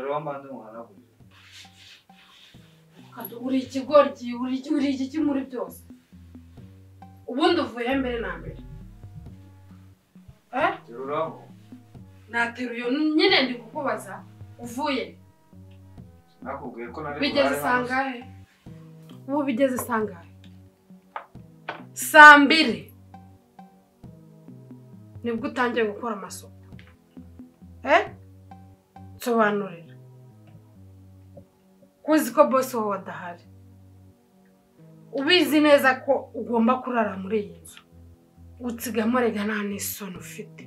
rero wambanze muhanagurire. Uri ikigoryi, uri iki muri byose. Ubundi uvuye mbere na mbere. Teruraho. Nateruye nyine ndi kukubaza uvuye. Nakubwiye ko nari bigeze sangahe? Ubu bigeze sangahe? Saa 2 nibwo utangiye gukora amasuku. Sobanurira. Kuzi ko boss wawe adahari. Ubizi neza ko ugomba kurara muri iyi nzu. Utsigamo rega nta n'isoni ufite.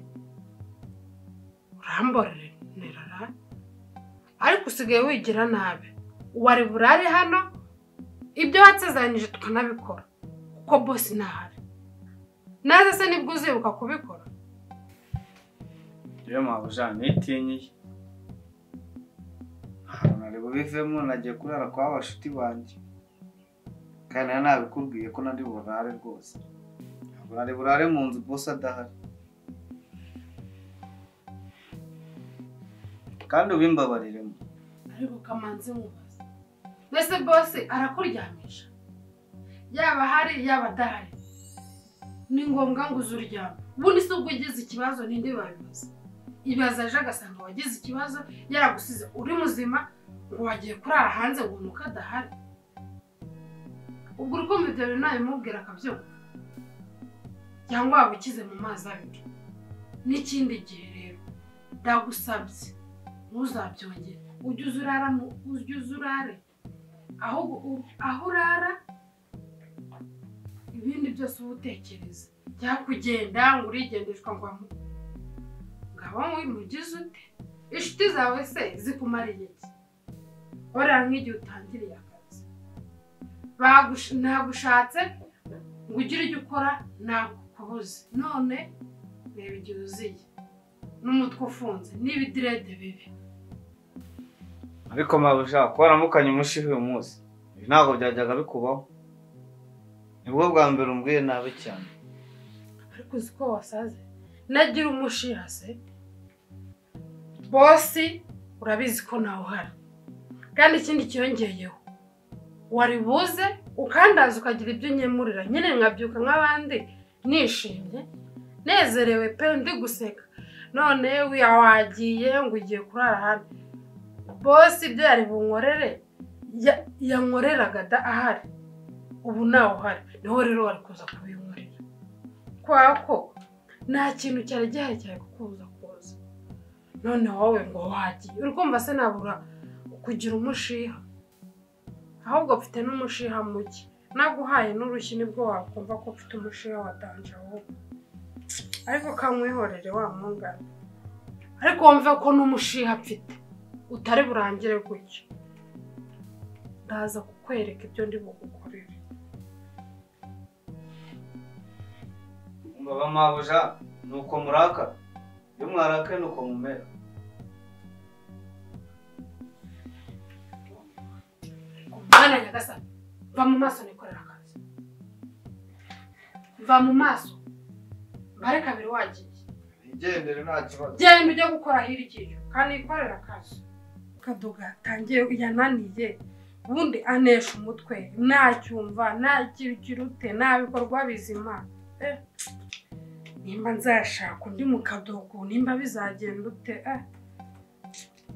Uramborere nerara. Ariko usigaye wigira nabi. Wari burare hano ibyo watsezanije tukanabikora kuko boss ntahari. Naze se nibwo uzibuka kubikora. Iyo mabuja nitinyiye. Nari bubivemo nagiye kurara kwa bashuti banje. Kandi nabikubwiye ko nandi burare rwose. Nari burare mu nzu boss adahari. Kandi ubimbabariremo. Ariko kamanze mubaza. Nese boss arakuryamisha. Yaba hari yaba adahari. Ni ngombwa ngo uzuryama. Ubundi se ubwo ugize ikibazo ninde babibaza. Ibaza aje agasanga wagize ikibazo yaragusize uri muzima ngo wagiye kurara hanze ngo nuka adahari. Ubwo uruko mutero nayo mubwira akabyuka. Cyangwa wabikize mu mazi abiri. N'ikindi gihe rero ndagusabye ntuzabyongere. Ujye uzurare aho urara ibindi byose ubutekereza. Jya kugenda ngo urigendeshwa ngo ngabo mugize ute? Inshuti zawe se zikumariye iki? Ora nk'igihe utangiriye akazi. Nagushatse ngo ugire icyo ukora nakubuze. None reba igihe uziye n'umutwe ufunze n'ibidirede bibi. Ariko mabuja ko waramukanye umushihi uyu munsi. Ntabwo byajyaga bikubaho. Nibwo bwa mbere umbwiye nabi cyane. Ariko uziko wasaze. Nagira umushiha se. Boss urabizi ko nawe uhari. Kandi ikindi kiyongeyeho. Wari buze ukandaza ukagira ibyo nyemurira. Nyine nkabyuka nk'abandi nishimye. Nezerewe pe ndi guseka. None wagiye ngo ugiye kurara hano. Boss ibyo yari bunkorere yankoreraga da ahari. Ubu nawe uhari. Niho rero wari kuza kubinkorera. Kwako nta kintu cyari gihari cyari kukuza kuza. None wowe ngo wagiye. Uri kumva se nabura kugira umushiha. Ahubwo mfite n'umushiha muke. Naguhaye n'urushyi nibwo wakumva ko mfite umushiha watanje wowe. Ariko kamwihorere wa mungana. Ariko wumve ko n'umushiha mfite. Utari burangire gutyo. Ndaza kukwereka ibyo ndi bugukorere. Baba mabuja nuko muraka. Iyo mwaraka nuko mumera. Mwana nyagasa. Va mu maso nikorera akazi. Va mu maso. Bare kabiri wagiye. Igendere nta kibazo. Genda ujye gukora hirikije kandi ikorera akazi. Kadoga tangiye yananiye. Ubundi anesha umutwe. Nacyumva, nakirukirute, nabikorwa bizima. Nimba nzashaka undi mu Kadogo, nimba bizagenda ute?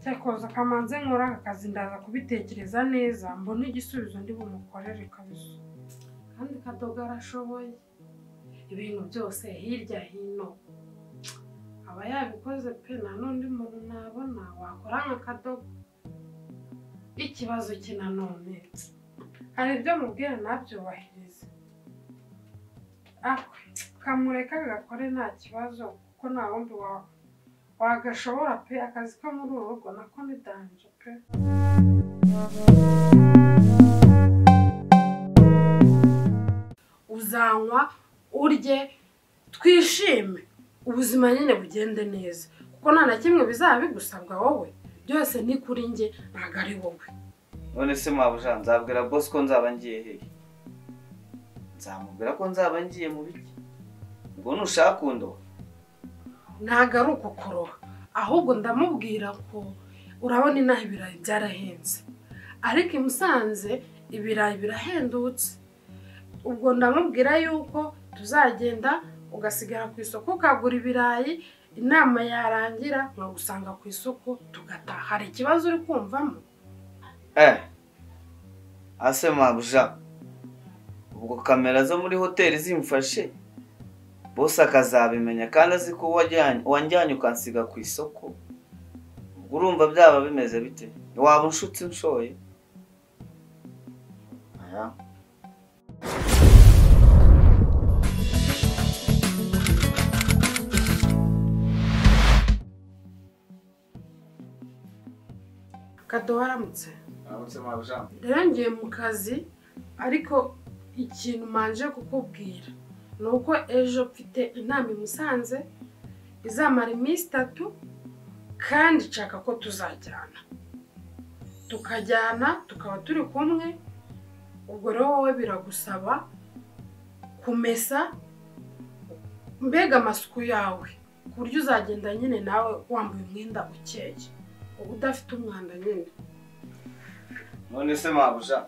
Cyakoza kamanze nkora akazi ndaza kubitekereza neza, mbona igisubizo ndi bumukorere kabisa. Kandi Kadogo arashoboye. Ibintu byose hirya hino. Aba yabikoze pe na n'undi muntu nabona wakora nka Kadogo. Ikibazo kinanone. Hari ibyo mubwira nabyubahiriza. Kamureka gakore nta kibazo kuko nta wundi wagashobora pe akazi ko muri uru rugo nako ni danje pe. Uzanywa urye twishime ubuzima nyine bugende neza kuko nta na kimwe bizaba bigusabwa wowe. Byose ni kuri nge ntago ari wowe. None se mabuja nzabwira boss ko nzaba ngiye hehe? Nzamubwira ko nzaba ngiye mu biki? Ngo nushaka undo. Ntago ari ukukoroha ahubwo ndamubwira ko urabona inaha ibirayi byarahenze, ariko i Musanze ibirayi birahendutse. Ubwo ndamubwira yuko tuzagenda ugasigara ku isoko ukagura ibirayi, inama yarangira nkagusanga ku isoko tugataha. Hari ikibazo uri kumvamo? ase mabuja, ubwo kamera zo muri hoteli zimfashe bose akazabimenya kandi azi ko wanjyanye ukansiga ku isoko, ubwo urumva byaba bimeze bite? Waba unshutse nshoye? Kado waramutse? Waramutse mabuja. Rero ngiye mu kazi, ariko ikintu manje kukubwira ni uko ejo mfite inama i Musanze izamara iminsi 3, kandi nshaka ko tuzajyana tukajyana tukaba turi kumwe. Ubwo rero wowe biragusaba kumesa mbega amasuku yawe ku buryo uzagenda nyine nawe wambaye umwenda ukeye, udafite umwanda nyine. None se mabuja,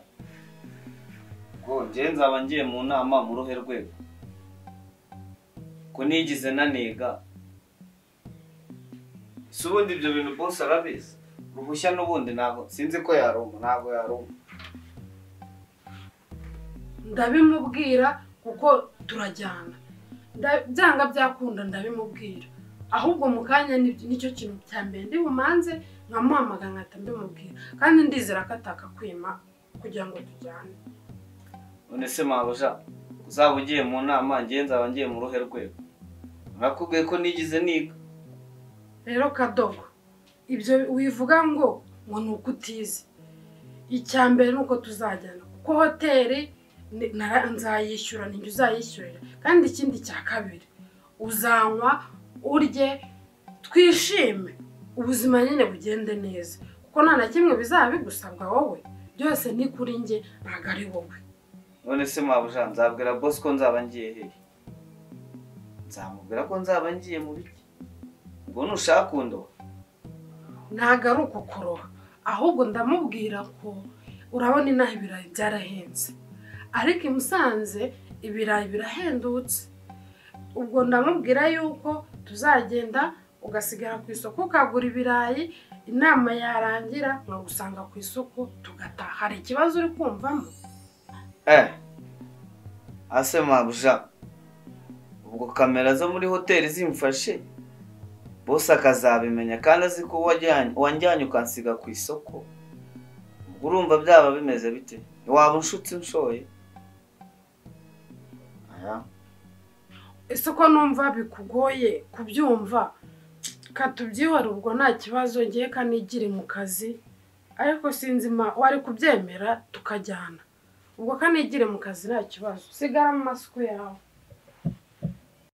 ngo njye nzaba ngiye mu nama mu ruhe rwego ko nigize naniga? Si ubundi ibyo bintu bose arabizi, ruhushya n'ubundi ntabwo sinzi ko yaruma, ntabwo yaruma. Ndabimubwira kuko turajyana, byanga byakunda ndabimubwira. Ahubwo mu kanya nicyo kintu cya mbere ndi bumanze nkamuhamagara nkahita mbimubwira, kandi ndizera ko atakakwima kugira ngo tujyane. None se mabuja, uzaba ugiye mu nama njye nzaba ngiye mu ruhe rwego? Nakubwiye ko nigize niga. Rero Kadogo, ibyo wivuga ngo ni uko utize. Icya mbere ni uko tuzajyana, kuko hoteli nzayishyura, ninjye uzayishyurira. Kandi ikindi cya kabiri, uzanywa urye twishime, ubuzima nyine bugende neza, kuko nta na kimwe bizaba bigusabwa wowe, byose ni kuri njye ntabwo ari wowe. None se mabuja, nzabwira boss ko nzaba ngiye hehe? Nzamubwira ko nzaba ngiye mu biki? Ubwo nushaka kundoha? Ntabwo ari uko kuroha, ahubwo ndamubwira ko urabona inaha ibirayi byarahenze, ariko i Musanze ibirayi birahendutse. Ubwo ndamubwira yuko tuzagenda ugasigara ku isoko ukagura ibirayi, inama yarangira nkagusanga ku isoko tugataha. Hari ikibazo uri kumvamo? ase mabuja, ubwo kamera zo muri hoteli zimfashe bose akazabimenya kandi azi ko wanjyanye ukansiga ku isoko, ubwo urumva byaba bimeze bite? Waba unshutse nshoye? Ese ko numva bikugoye kubyumva, katubyihora. Ubwo nta kibazo, ngiye kanigire mu kazi, ariko sinzima wari kubyemera tukajyana. Ubwo kanigire mu kazi nta kibazo, sigara mu masuku yawe.